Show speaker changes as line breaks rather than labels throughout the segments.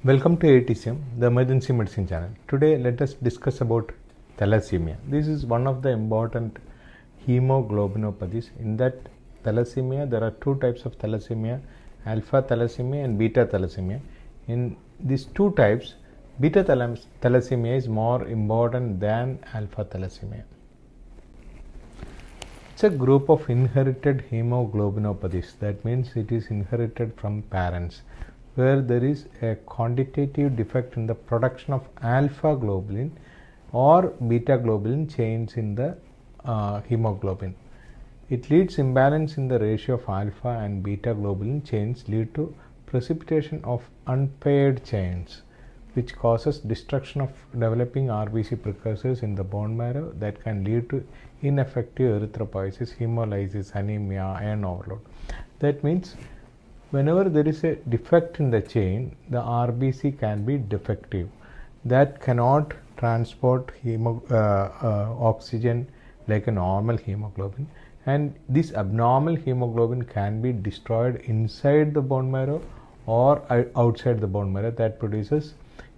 Welcome to AETCM, the emergency medicine channel. Today let us discuss about thalassemia. This is one of the important hemoglobinopathies. In that thalassemia, there are two types of thalassemia, alpha thalassemia and beta thalassemia. In these two types, beta thalassemia is more important than alpha thalassemia. It's a group of inherited hemoglobinopathies. That means it is inherited from parents, where there is a quantitative defect in the production of alpha globin or beta globin chains in the hemoglobin. It leads imbalance in the ratio of alpha and beta globin chains, lead to precipitation of unpaired chains, which causes destruction of developing RBC precursors in the bone marrow that can lead to ineffective erythropoiesis, hemolysis, anemia, iron overload. That means whenever there is a defect in the chain, the RBC can be defective. That cannot transport oxygen like a normal hemoglobin, and this abnormal hemoglobin can be destroyed inside the bone marrow or outside the bone marrow. That produces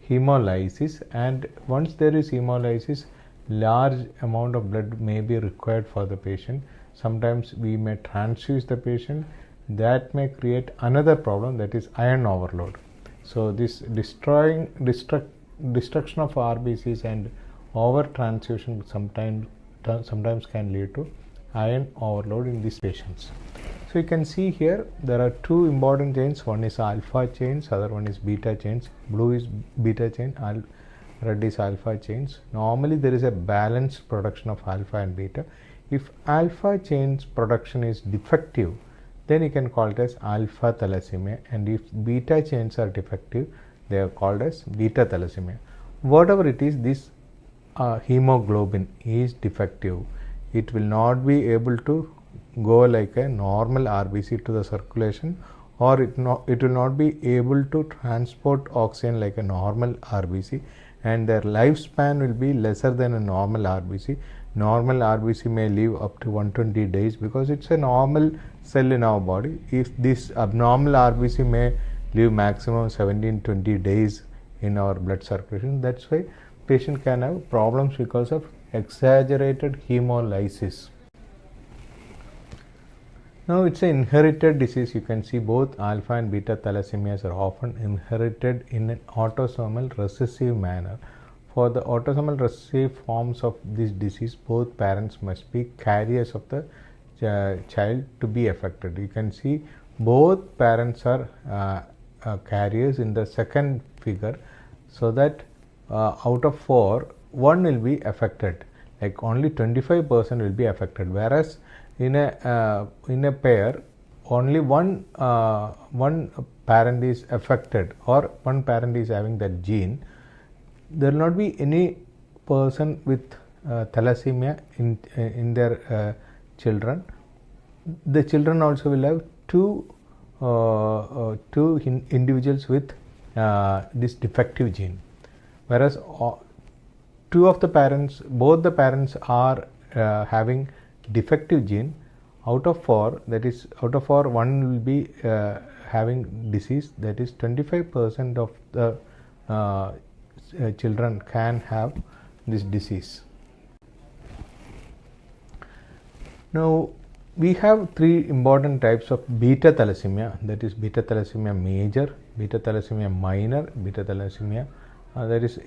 hemolysis, and once there is hemolysis, large amount of blood may be required for the patient. Sometimes we may transfuse the patient. That may create another problem, that is iron overload. So this destruction of RBCs and over transfusion sometimes can lead to iron overload in these patients. So you can see here there are two important chains. One is alpha chains, other one is beta chains. Blue is beta chain, red is alpha chains. Normally there is a balanced production of alpha and beta. If alpha chains production is defective, then you can call it as alpha thalassemia, and if beta chains are defective, they are called as beta thalassemia. Whatever it is, this hemoglobin is defective. It will not be able to go like a normal RBC to the circulation, or it will not be able to transport oxygen like a normal RBC, and their lifespan will be lesser than a normal RBC. Normal RBC may live up to 120 days because it's a normal cell in our body. If this abnormal RBC may live maximum 17-20 days in our blood circulation. That's why patient can have problems because of exaggerated hemolysis. Now it's an inherited disease. You can see both alpha and beta thalassemias are often inherited in an autosomal recessive manner. For the autosomal recessive forms of this disease, both parents must be carriers of the child to be affected. You can see both parents are carriers in the second figure, so that out of 4, 1 will be affected, like only 25% will be affected, whereas in a pair only one parent is affected or one parent is having that gene. There will not be any person with thalassemia in their children. The children also will have two individuals with this defective gene, whereas both the parents are having defective gene. Out of 4, one will be having disease. That is 25% of the children can have this disease. Now we have 3 important types of beta thalassemia, that is beta thalassemia major, beta thalassemia minor, beta thalassemia that is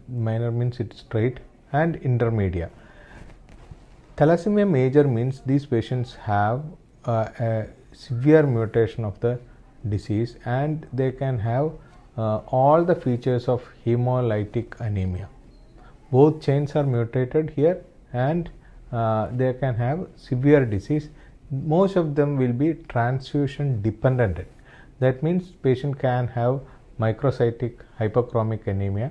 minor means it's straight, and intermedia. Thalassemia major means these patients have a severe mutation of the disease, and they can have all the features of hemolytic anemia. Both chains are mutated here, and they can have severe disease. Most of them will be transfusion dependent. That means patient can have microcytic hypochromic anemia,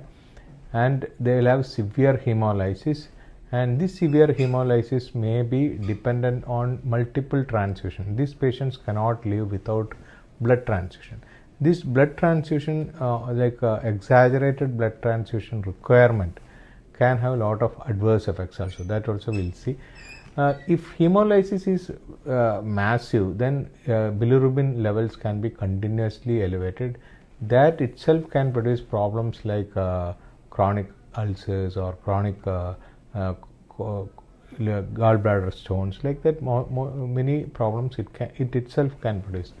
and they will have severe hemolysis, and this severe hemolysis may be dependent on multiple transfusion. These patients cannot live without blood transfusion. This blood transfusion, exaggerated blood transfusion requirement, can have a lot of adverse effects also. That also we'll see. If hemolysis is massive, then bilirubin levels can be continuously elevated. that itself can produce problems like chronic ulcers or chronic gallbladder stones, like that. Many problems it itself can produce.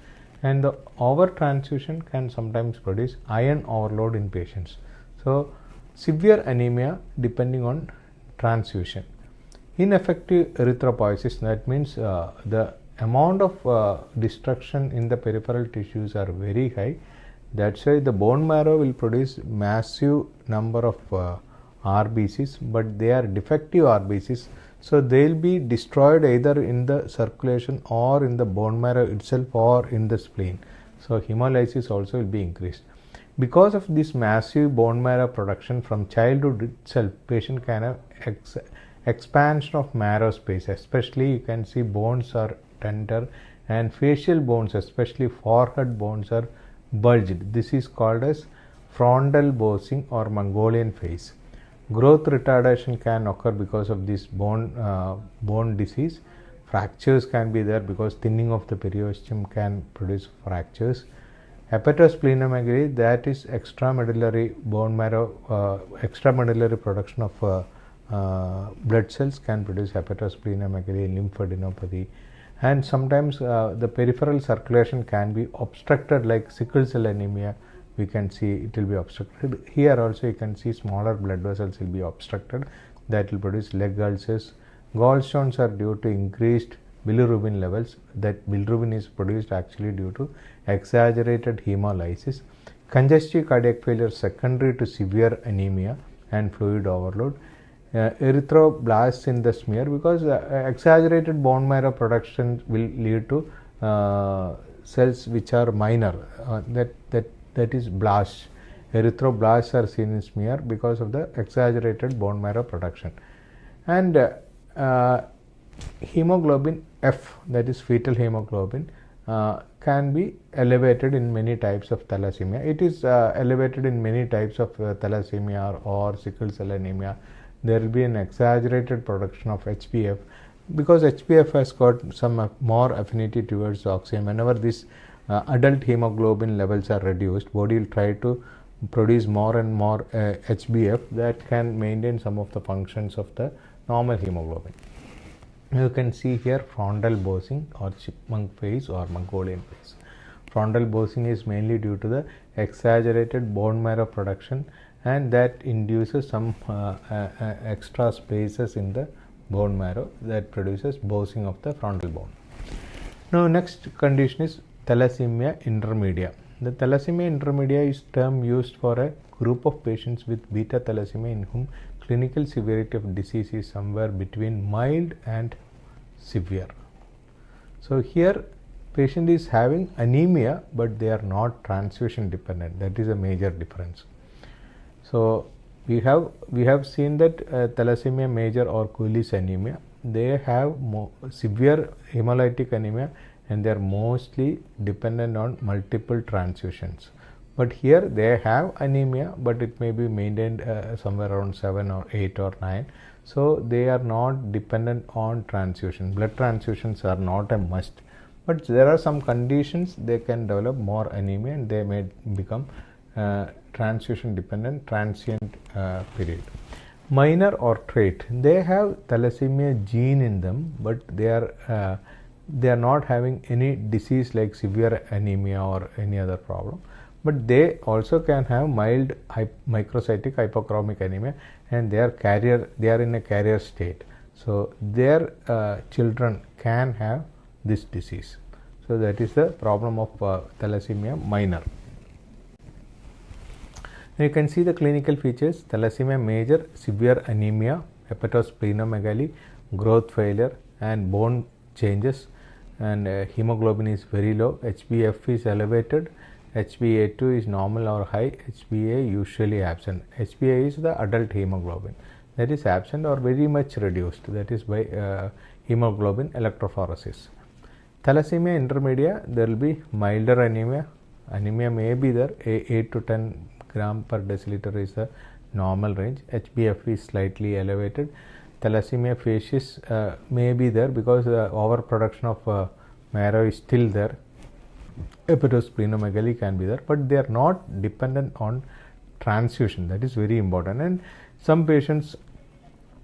And the over transfusion can sometimes produce iron overload in patients. So severe anemia depending on transfusion. Ineffective erythropoiesis, that means the amount of destruction in the peripheral tissues are very high. That's why the bone marrow will produce massive number of RBCs, but they are defective RBCs. So they will be destroyed either in the circulation or in the bone marrow itself or in the spleen. So hemolysis also will be increased. Because of this massive bone marrow production from childhood itself, patient can have expansion of marrow space. Especially you can see bones are tender and facial bones, especially forehead bones, are bulged. This is called as frontal bossing or Mongolian face. Growth retardation can occur because of this bone disease. Fractures can be there because thinning of the periosteum can produce fractures. Hepatosplenomegaly, that is extramedullary bone marrow, extramedullary production of blood cells can produce hepatosplenomegaly, lymphadenopathy, and sometimes the peripheral circulation can be obstructed, like sickle cell anemia. We can see it will be obstructed. Here also you can see smaller blood vessels will be obstructed, that will produce leg ulcers. Gallstones are due to increased bilirubin levels. That bilirubin is produced actually due to exaggerated hemolysis. Congestive cardiac failure secondary to severe anemia and fluid overload. Erythroblasts in the smear, because exaggerated bone marrow production will lead to cells which are minor, that is blasts. Erythroblasts are seen in smear because of the exaggerated bone marrow production. And hemoglobin F, that is fetal hemoglobin, can be elevated in many types of thalassemia. It is elevated in many types of thalassemia or sickle cell anemia. There will be an exaggerated production of HbF, because HbF has got some more affinity towards oxygen. Whenever this adult hemoglobin levels are reduced, body will try to produce more and more HbF that can maintain some of the functions of the normal hemoglobin. You can see here frontal bossing or chipmunk face or Mongolian face. Frontal bossing is mainly due to the exaggerated bone marrow production, and that induces some extra spaces in the bone marrow that produces bossing of the frontal bone. Now next condition is thalassemia intermedia. The thalassemia intermedia is term used for a group of patients with beta thalassemia in whom clinical severity of disease is somewhere between mild and severe. So here patient is having anemia, but they are not transfusion dependent. That is a major difference. So we have seen that thalassemia major or Cooley's anemia, they have severe hemolytic anemia and they are mostly dependent on multiple transfusions. But here they have anemia, but it may be maintained somewhere around 7 or 8 or 9. So they are not dependent on transfusion. Blood transfusions are not a must. But there are some conditions they can develop more anemia and they may become transfusion dependent transient period. Minor or trait, they have thalassemia gene in them, but they are not having any disease like severe anemia or any other problem. But they also can have mild microcytic hypochromic anemia, and they are in a carrier state. So their children can have this disease. So that is the problem of thalassemia minor. You can see the clinical features: thalassemia major, severe anemia, hepatosplenomegaly, growth failure, and bone changes, and hemoglobin is very low, HbF is elevated, HbA2 is normal or high, HbA usually absent. HbA is the adult hemoglobin, that is absent or very much reduced, that is by hemoglobin electrophoresis. Thalassemia intermedia, there will be milder anemia. Anemia may be there, 8 to 10 gram per deciliter is the normal range. HbF is slightly elevated. Thalassemia facies may be there because overproduction of marrow is still there. hepatosplenomegaly can be there, but they are not dependent on transfusion. That is very important. And some patients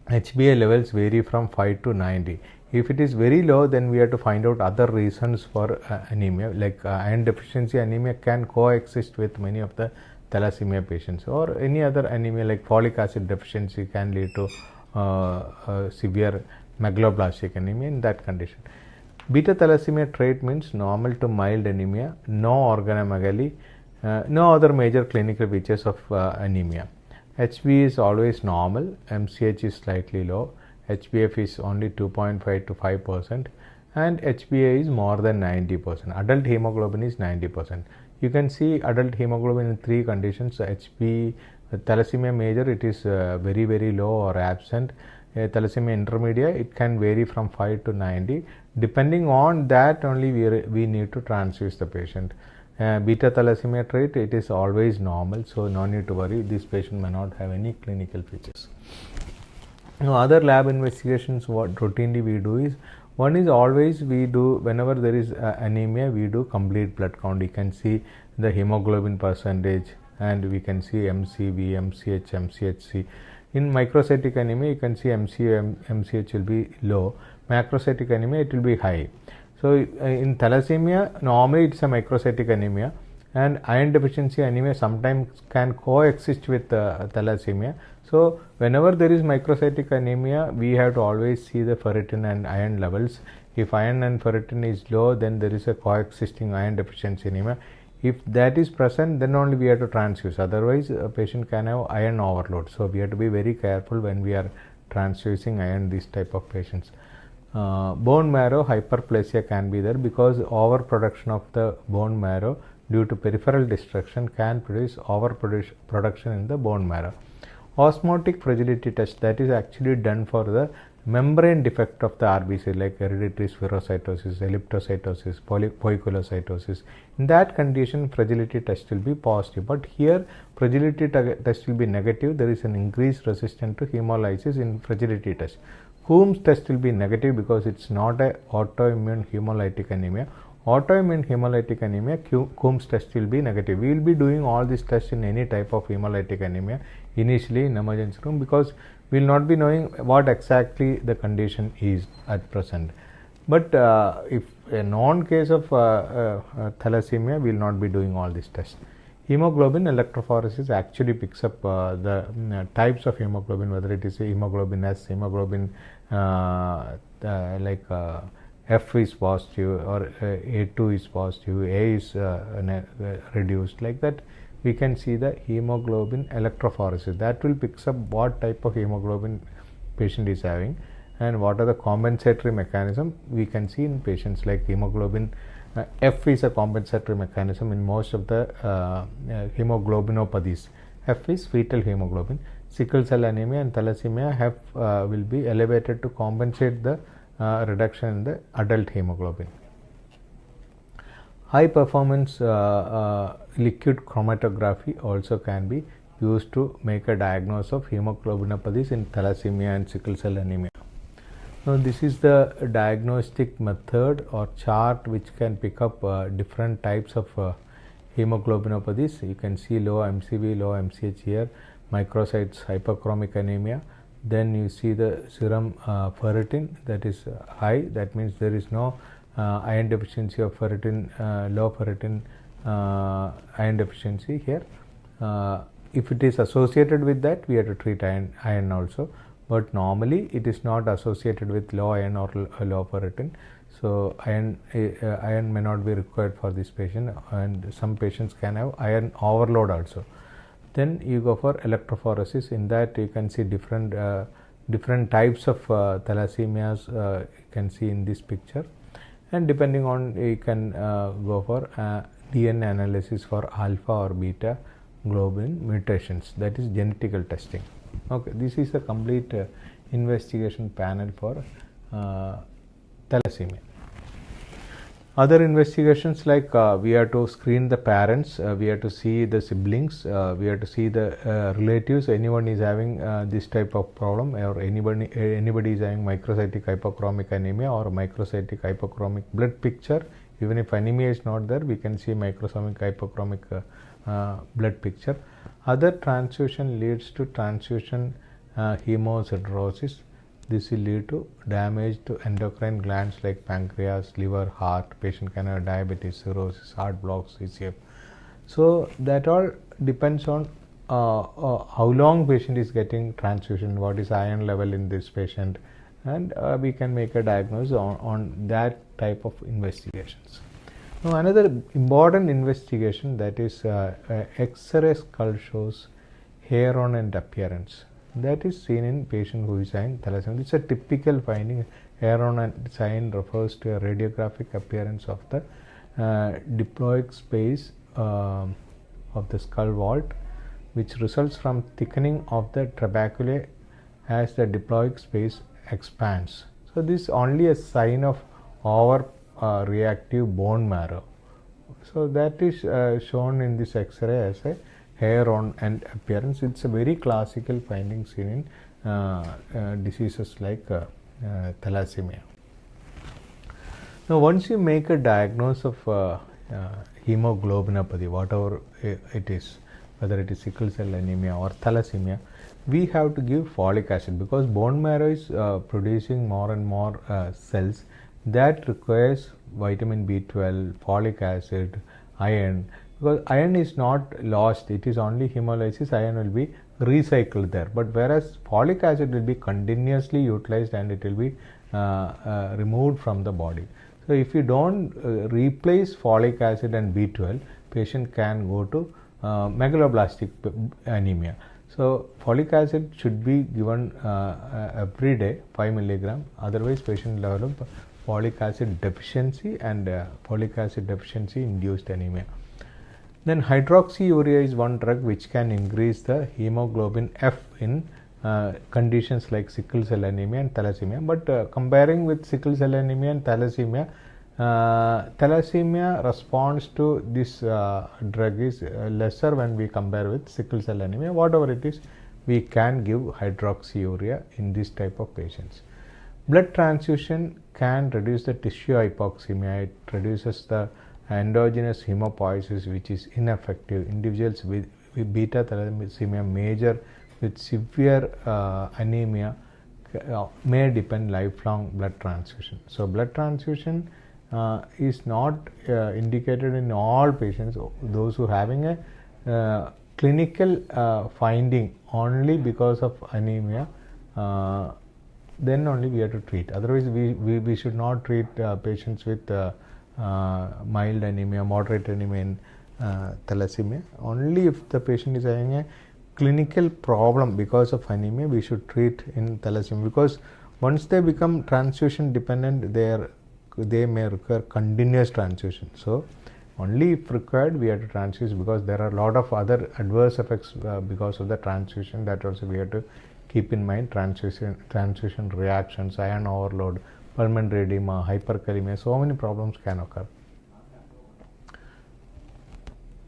HbA levels vary from 5 to 90. If it is very low, then we have to find out other reasons for anemia, like iron deficiency anemia can coexist with many of the thalassemia patients, or any other anemia like folic acid deficiency can lead to severe megaloblastic anemia in that condition. Beta thalassemia trait means normal to mild anemia, no organomegaly, no other major clinical features of anemia. HB is always normal, MCH is slightly low, HbF is only 2.5 to 5%, and HbA is more than 90%. Adult hemoglobin is 90%. You can see adult hemoglobin in three conditions. HB, thalassemia major, it is very, very low or absent. Thalassemia intermedia, it can vary from 5 to 90. Depending on that only we need to transfuse the patient. Beta thalassemia trait, it is always normal, so no need to worry. This patient may not have any clinical features. Now, other lab investigations what routinely we do is, one is always we do whenever there is anemia, we do complete blood count. You can see the hemoglobin percentage, and we can see MCV, MCH, MCHC. In microcytic anemia, you can see MCH will be low. Macrocytic anemia, it will be high. So, in thalassemia, normally it's a microcytic anemia, and iron deficiency anemia sometimes can coexist with thalassemia. So, whenever there is microcytic anemia, we have to always see the ferritin and iron levels. If iron and ferritin is low, then there is a coexisting iron deficiency anemia. If that is present, then only we have to transfuse. Otherwise, a patient can have iron overload. So, we have to be very careful when we are transfusing iron these type of patients. Bone marrow hyperplasia can be there because overproduction of the bone marrow due to peripheral destruction can produce overproduction in the bone marrow. Osmotic fragility test, that is actually done for the membrane defect of the RBC like hereditary spherocytosis, elliptocytosis, poikilocytosis. In that condition, fragility test will be positive, but here fragility test will be negative. There is an increased resistance to hemolysis in fragility test. Coombs test will be negative because it's not a autoimmune hemolytic anemia. Autoimmune hemolytic anemia, Coombs test will be negative. We will be doing all these tests in any type of hemolytic anemia initially in emergency room, because we will not be knowing what exactly the condition is at present. But if a known case of thalassemia, we will not be doing all these tests. Hemoglobin electrophoresis actually picks up the types of hemoglobin, whether it is hemoglobin S, hemoglobin like F is positive or A2 is positive, A is reduced, like that. We can see the hemoglobin electrophoresis. That will pick up what type of hemoglobin patient is having and what are the compensatory mechanism we can see in patients like hemoglobin. F is a compensatory mechanism in most of the hemoglobinopathies. F is fetal hemoglobin. Sickle cell anemia and thalassemia have will be elevated to compensate the reduction in the adult hemoglobin. High performance liquid chromatography also can be used to make a diagnosis of hemoglobinopathies in thalassemia and sickle cell anemia. Now, this is the diagnostic method or chart which can pick up different types of hemoglobinopathies. You can see low MCV, low MCH here, microcytes hypochromic anemia. Then you see the serum ferritin, that is high, that means there is no iron deficiency of ferritin, low ferritin iron deficiency here. If it is associated with that, we have to treat iron also, but normally it is not associated with low iron or low ferritin. So, iron may not be required for this patient, and some patients can have iron overload also. Then you go for electrophoresis. In that you can see different types of thalassemias you can see in this picture, and depending on you can go for DNA analysis for alpha or beta globin mutations, that is genetical testing. Okay, this is a complete investigation panel for thalassemia. Other investigations like we have to screen the parents, we have to see the siblings, we have to see the relatives. Anyone is having this type of problem, or anybody is having microcytic hypochromic anemia or microcytic hypochromic blood picture Even if anemia is not there, we can see microcytic hypochromic blood picture. Other transfusion leads to transfusion hemolysis. This will lead to damage to endocrine glands like pancreas, liver, heart. Patient can have diabetes, cirrhosis, heart blocks, CCF. So that all depends on how long patient is getting transfusion, what is iron level in this patient, and we can make a diagnosis on that type of investigations. Now another important investigation, that is X-ray skull shows hair on end appearance. That is seen in patient who is having thalassemia. It's a typical finding. Hair on end sign refers to a radiographic appearance of the diploic space of the skull vault, which results from thickening of the trabeculae as the diploic space expands. So this is only a sign of over reactive bone marrow. So that is shown in this X-ray as a hair on end appearance. It's a very classical finding seen in diseases like thalassemia. Now once you make a diagnosis of hemoglobinopathy, whatever it is, whether it is sickle cell anemia or thalassemia, we have to give folic acid, because bone marrow is producing more and more cells that requires vitamin B12, folic acid, iron. Because iron is not lost, it is only hemolysis, iron will be recycled there. But whereas folic acid will be continuously utilized and it will be removed from the body. So if you don't replace folic acid and B12, patient can go to megaloblastic anemia. So folic acid should be given every day, 5 milligram. Otherwise patient will develop folic acid deficiency and folic acid deficiency induced anemia. Then hydroxyurea is one drug which can increase the hemoglobin F in conditions like sickle cell anemia and thalassemia. But comparing with sickle cell anemia and thalassemia, thalassemia response to this drug is lesser when we compare with sickle cell anemia. Whatever it is, we can give hydroxyurea in this type of patients. Blood transfusion can reduce the tissue hypoxemia. It reduces the endogenous hemopoiesis, which is ineffective. Individuals with beta thalassemia major with severe anemia may depend lifelong blood transfusion. So blood transfusion is not indicated in all patients. Those who having a clinical finding only because of anemia, then only we have to treat. Otherwise we should not treat patients with mild anemia, moderate anemia in thalassemia. Only if the patient is having a clinical problem because of anemia, we should treat in thalassemia, because once they become transfusion dependent, they may require continuous transfusion. So only if required we have to transfuse, because there are a lot of other adverse effects because of the transfusion. That also we have to keep in mind. Transfusion reactions, iron overload, pulmonary edema, hyperkalemia, so many problems can occur.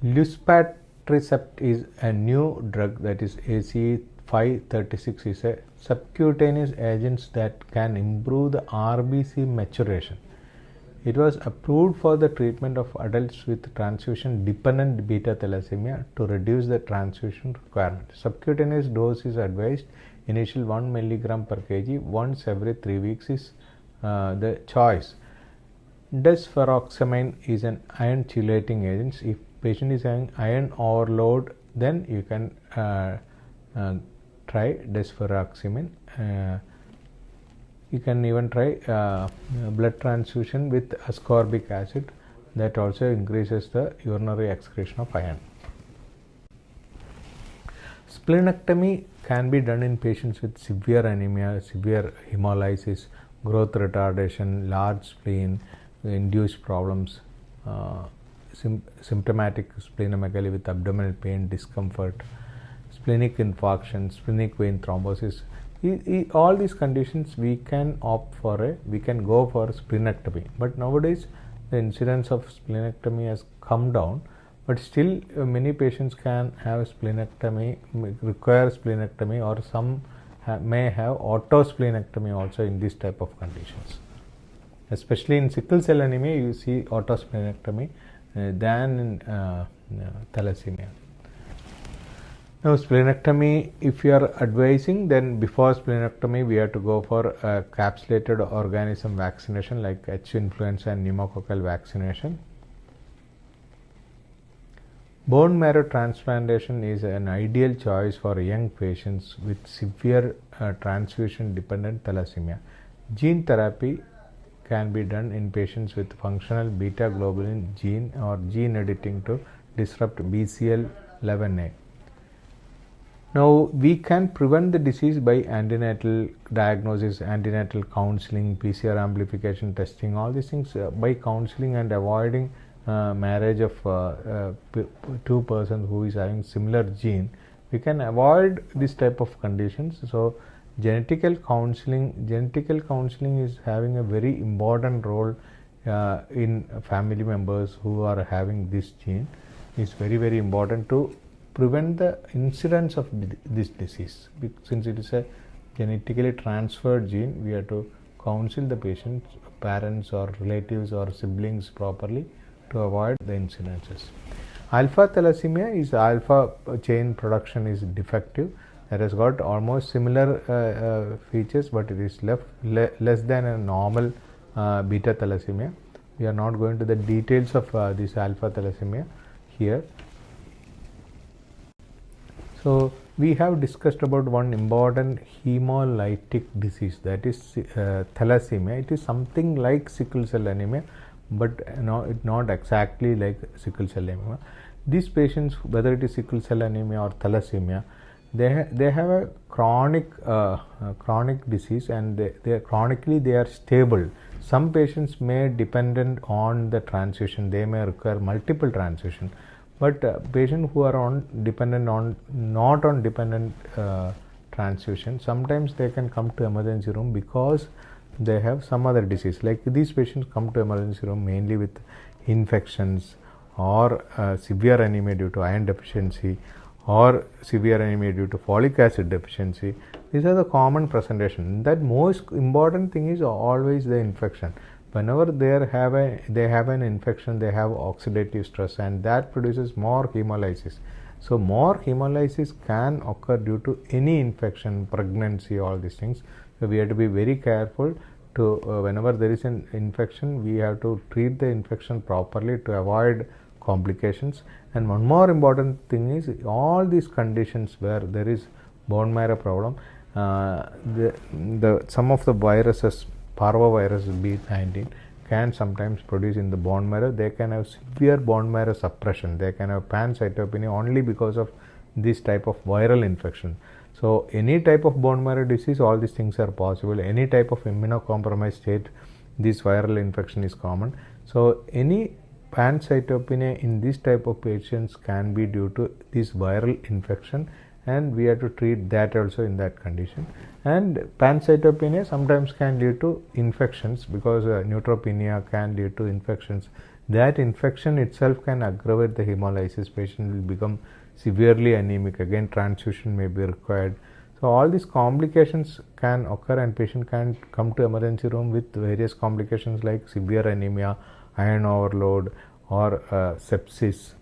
Luspatercept is a new drug, that is ACE536, is a subcutaneous agent that can improve the RBC maturation. It was approved for the treatment of adults with transfusion dependent beta thalassemia to reduce the transfusion requirement. Subcutaneous dose is advised. Initial 1 milligram per kg once every 3 weeks is the choice. Desferoxamine is an iron chelating agent. If patient is having iron overload, then you can try desferoxamine. You can even try blood transfusion with ascorbic acid. That also increases the urinary excretion of iron. Splenectomy can be done in patients with severe anemia, severe hemolysis, growth retardation, large spleen, induced problems, symptomatic splenomegaly with abdominal pain, discomfort, splenic infarction, splenic vein thrombosis. All these conditions we can go for splenectomy. But nowadays the incidence of splenectomy has come down, but still many patients can have splenectomy, require splenectomy, or some may have autosplenectomy also in this type of conditions. especially in sickle cell anemia you see autosplenectomy than in thalassemia. Now splenectomy, if you are advising, then before splenectomy we have to go for a capsulated organism vaccination like H influenza and pneumococcal vaccination. Bone marrow transplantation is an ideal choice for young patients with severe transfusion dependent thalassemia. Gene therapy can be done in patients with functional beta globin gene or gene editing to disrupt BCL11A. Now we can prevent the disease by antenatal diagnosis, antenatal counseling, PCR amplification testing, all these things by counseling and avoiding marriage of two persons who is having similar gene. We can avoid this type of conditions. So genetical counseling is having a very important role in family members who are having this gene. It's very important to prevent the incidence of this disease. Since it is a genetically transferred gene, we have to counsel the patient's parents or relatives or siblings properly to avoid the incidences. Alpha thalassemia is alpha chain production is defective. That has got almost similar features, but it is less than a normal beta thalassemia. We are not going to the details of this alpha thalassemia here. So we have discussed about one important hemolytic disease, that is thalassemia. It is something like sickle cell anemia, but not exactly like sickle cell anemia. These patients, whether it is sickle cell anemia or thalassemia, they have a chronic disease, and they are stable. Some patients may dependent on the transfusion, they may require multiple transfusion. But patients who are not on dependent transfusion, sometimes they can come to emergency room because they have some other disease. Like these patients come to emergency room mainly with infections or severe anemia due to iron deficiency or severe anemia due to folic acid deficiency. These are the common presentation. That most important thing is always the infection. Whenever they have an infection, they have oxidative stress, and that produces more hemolysis. So more hemolysis can occur due to any infection, pregnancy, all these things. So we have to be very careful to whenever there is an infection, we have to treat the infection properly to avoid complications. And one more important thing is all these conditions where there is bone marrow problem, some of the viruses, parvovirus B19, can sometimes produce in the bone marrow. They can have severe bone marrow suppression. They can have pancytopenia only because of this type of viral infection. So any type of bone marrow disease, all these things are possible. Any type of immunocompromised state, this viral infection is common. So any pancytopenia in this type of patients can be due to this viral infection, and we have to treat that also in that condition. And pancytopenia sometimes can lead to infections because neutropenia can lead to infections. That infection itself can aggravate the hemolysis. Patient will become severely anemic. Again, transfusion may be required. So all these complications can occur, and patient can come to emergency room with various complications like severe anemia, iron overload, or sepsis.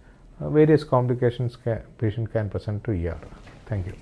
Various complications patient can present to ER. Thank you.